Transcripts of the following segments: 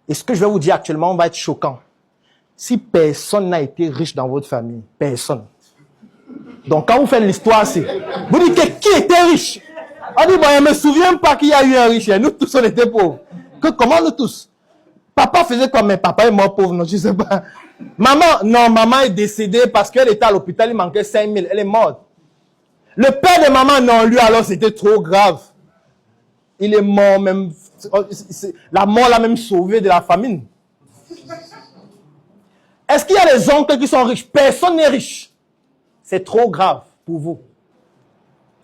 Et ce que je vais vous dire actuellement va être choquant. Si personne n'a été riche dans votre famille, personne. Donc quand vous faites l'histoire, c'est... Vous dites que qui était riche? On dit, bon, je ne me souviens pas qu'il y a eu un riche. Nous tous, on était pauvres. Comment nous tous? Papa faisait quoi? Mais papa est mort pauvre, non, je ne sais pas. Maman, non, maman est décédée parce qu'elle était à l'hôpital, il manquait 5 000. Elle est morte. Le père de maman, non, lui alors c'était trop grave. Il est mort même. La mort l'a même sauvé de la famine. Est-ce qu'il y a des oncles qui sont riches? Personne n'est riche. C'est trop grave pour vous.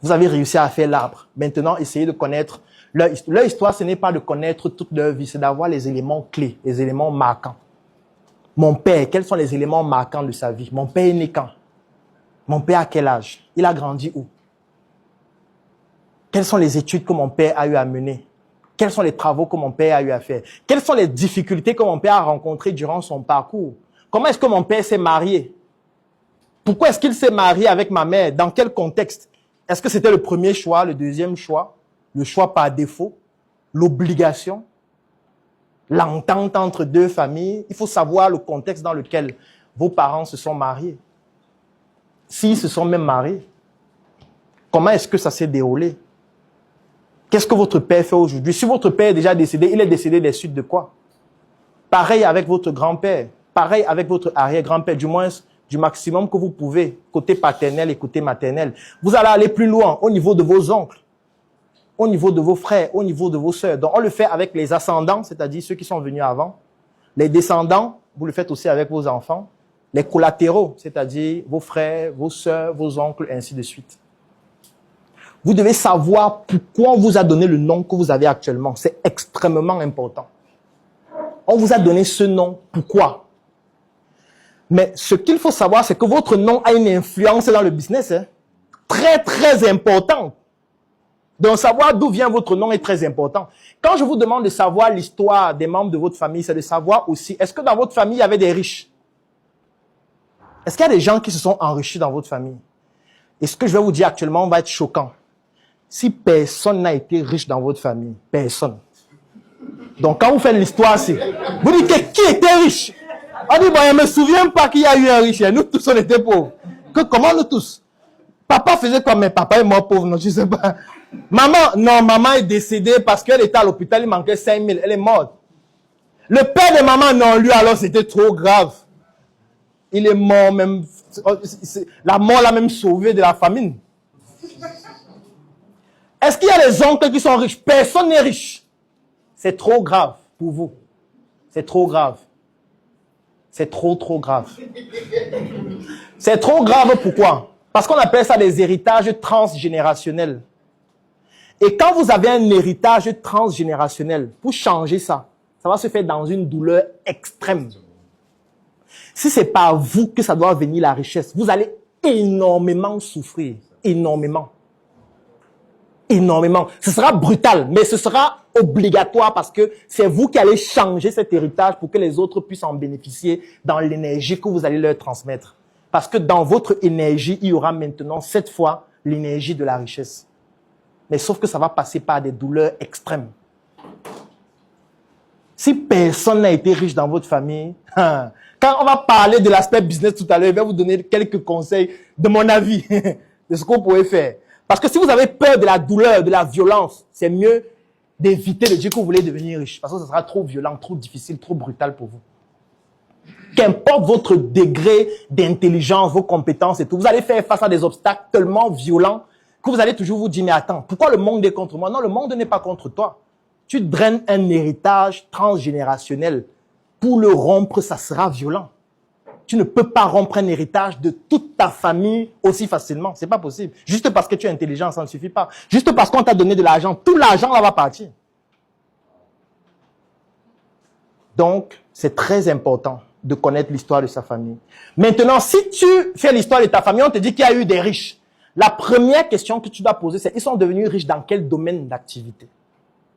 Vous avez réussi à faire l'arbre. Maintenant, essayez de connaître leur histoire. Leur histoire, ce n'est pas de connaître toute leur vie, c'est d'avoir les éléments clés, les éléments marquants. Mon père, quels sont les éléments marquants de sa vie? Mon père est né quand? Mon père à quel âge? Il a grandi où? Quelles sont les études que mon père a eu à mener? Quels sont les travaux que mon père a eu à faire? Quelles sont les difficultés que mon père a rencontrées durant son parcours? Comment est-ce que mon père s'est marié? Pourquoi est-ce qu'il s'est marié avec ma mère? Dans quel contexte? Est-ce que c'était le premier choix, le deuxième choix, le choix par défaut, l'obligation, l'entente entre deux familles? Il faut savoir le contexte dans lequel vos parents se sont mariés. S'ils se sont même mariés, comment est-ce que ça s'est déroulé? Qu'est-ce que votre père fait aujourd'hui? Si votre père est déjà décédé, il est décédé des suites de quoi? Pareil avec votre grand-père, pareil avec votre arrière-grand-père, du moins du maximum que vous pouvez, côté paternel et côté maternel. Vous allez aller plus loin au niveau de vos oncles, au niveau de vos frères, au niveau de vos sœurs. Donc on le fait avec les ascendants, c'est-à-dire ceux qui sont venus avant. Les descendants, vous le faites aussi avec vos enfants. Les collatéraux, c'est-à-dire vos frères, vos sœurs, vos oncles, ainsi de suite. Vous devez savoir pourquoi on vous a donné le nom que vous avez actuellement. C'est extrêmement important. On vous a donné ce nom, pourquoi? Mais ce qu'il faut savoir, c'est que votre nom a une influence dans le business. Très, très importante. Donc, savoir d'où vient votre nom est très important. Quand je vous demande de savoir l'histoire des membres de votre famille, c'est de savoir aussi, est-ce que dans votre famille, il y avait des riches? Est-ce qu'il y a des gens qui se sont enrichis dans votre famille? Et ce que je vais vous dire actuellement va être choquant. Si personne n'a été riche dans votre famille, personne. Donc, quand vous faites l'histoire, c'est... Vous dites que qui était riche? On dit, bon, je ne me souviens pas qu'il y a eu un riche. Nous tous, on était pauvres. Comment nous tous? Papa faisait quoi? Mais papa est mort pauvre, non, je ne sais pas. Maman, non, maman est décédée parce qu'elle était à l'hôpital, il manquait 5 000. Elle est morte. Le père de maman, non, lui alors c'était trop grave. Il est mort même... La mort l'a même sauvé de la famine. Est-ce qu'il y a des oncles qui sont riches? Personne n'est riche. C'est trop grave pour vous. C'est trop grave. C'est trop grave. C'est trop grave pourquoi? Parce qu'on appelle ça des héritages transgénérationnels. Et quand vous avez un héritage transgénérationnel, pour changer ça, ça va se faire dans une douleur extrême. Si c'est par vous que ça doit venir la richesse, vous allez énormément souffrir. Énormément. Énormément. Ce sera brutal, mais ce sera obligatoire parce que c'est vous qui allez changer cet héritage pour que les autres puissent en bénéficier dans l'énergie que vous allez leur transmettre. Parce que dans votre énergie, il y aura maintenant, cette fois, l'énergie de la richesse. Mais sauf que ça va passer par des douleurs extrêmes. Si personne n'a été riche dans votre famille, quand on va parler de l'aspect business tout à l'heure, je vais vous donner quelques conseils de mon avis, de ce qu'on pourrait faire. Parce que si vous avez peur de la douleur, de la violence, c'est mieux d'éviter de dire que vous voulez devenir riche. Parce que ce sera trop violent, trop difficile, trop brutal pour vous. Qu'importe votre degré d'intelligence, vos compétences et tout, vous allez faire face à des obstacles tellement violents que vous allez toujours vous dire, mais attends, pourquoi le monde est contre moi? Non, le monde n'est pas contre toi. Tu draines un héritage transgénérationnel. Pour le rompre, ça sera violent. Tu ne peux pas rompre un héritage de toute ta famille aussi facilement. C'est pas possible. Juste parce que tu es intelligent, ça ne suffit pas. Juste parce qu'on t'a donné de l'argent, tout l'argent là va partir. Donc, c'est très important de connaître l'histoire de sa famille. Maintenant, si tu fais l'histoire de ta famille, on te dit qu'il y a eu des riches. La première question que tu dois poser, c'est ils sont devenus riches dans quel domaine d'activité?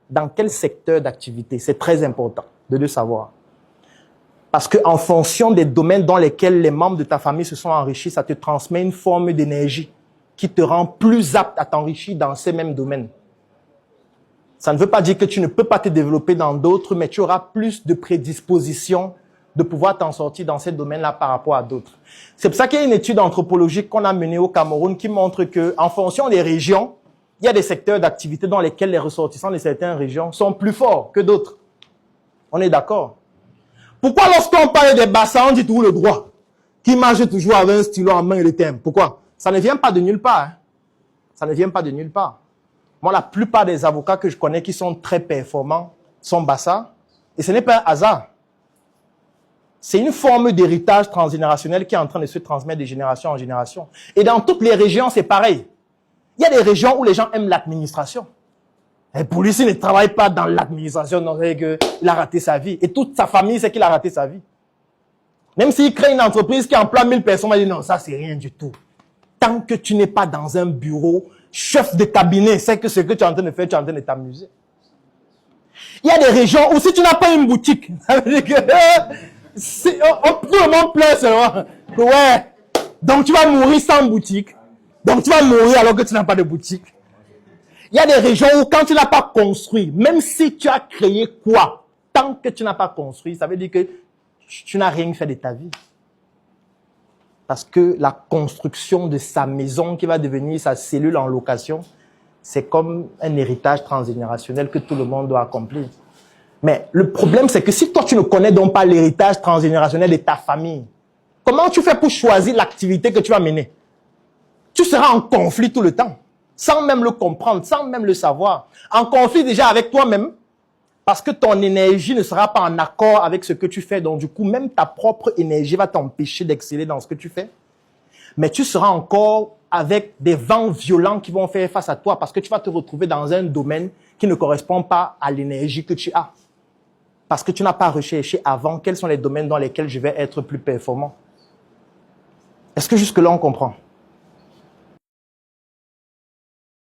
Dans quel secteur d'activité? C'est très important de le savoir. Parce qu'en fonction des domaines dans lesquels les membres de ta famille se sont enrichis, ça te transmet une forme d'énergie qui te rend plus apte à t'enrichir dans ces mêmes domaines. Ça ne veut pas dire que tu ne peux pas te développer dans d'autres, mais tu auras plus de prédisposition de pouvoir t'en sortir dans ces domaines-là par rapport à d'autres. C'est pour ça qu'il y a une étude anthropologique qu'on a menée au Cameroun qui montre que, en fonction des régions, il y a des secteurs d'activité dans lesquels les ressortissants de certaines régions sont plus forts que d'autres. On est d'accord? Pourquoi lorsqu'on parle des bassins, on dit toujours le droit, qui marche toujours avec un stylo en main et le thème? Pourquoi? Ça ne vient pas de nulle part. Hein? Ça ne vient pas de nulle part. Moi, la plupart des avocats que je connais qui sont très performants sont bassins, et ce n'est pas un hasard. C'est une forme d'héritage transgénérationnel qui est en train de se transmettre de génération en génération. Et dans toutes les régions, c'est pareil. Il y a des régions où les gens aiment l'administration. Et pour lui, s'il ne travaille pas dans l'administration, il a raté sa vie. Et toute sa famille sait qu'il a raté sa vie. Même s'il crée une entreprise qui emploie 1000 personnes, il dit non, ça c'est rien du tout. Tant que tu n'es pas dans un bureau, chef de cabinet, c'est que ce que tu es en train de faire, tu es en train de t'amuser. Il y a des régions où si tu n'as pas une boutique, ça veut dire que tout le monde pleure seulement. Ouais. Donc tu vas mourir sans boutique. Donc tu vas mourir alors que tu n'as pas de boutique. Il y a des régions où quand tu n'as pas construit, même si tu as créé quoi, tant que tu n'as pas construit, ça veut dire que tu n'as rien fait de ta vie. Parce que la construction de sa maison qui va devenir sa cellule en location, c'est comme un héritage transgénérationnel que tout le monde doit accomplir. Mais le problème, c'est que si toi, tu ne connais donc pas l'héritage transgénérationnel de ta famille, comment tu fais pour choisir l'activité que tu vas mener? Tu seras en conflit tout le temps, sans même le comprendre, sans même le savoir. En conflit déjà avec toi-même, parce que ton énergie ne sera pas en accord avec ce que tu fais. Donc du coup, même ta propre énergie va t'empêcher d'exceller dans ce que tu fais. Mais tu seras encore avec des vents violents qui vont faire face à toi parce que tu vas te retrouver dans un domaine qui ne correspond pas à l'énergie que tu as. Parce que tu n'as pas recherché avant quels sont les domaines dans lesquels je vais être plus performant. Est-ce que jusque-là on comprend?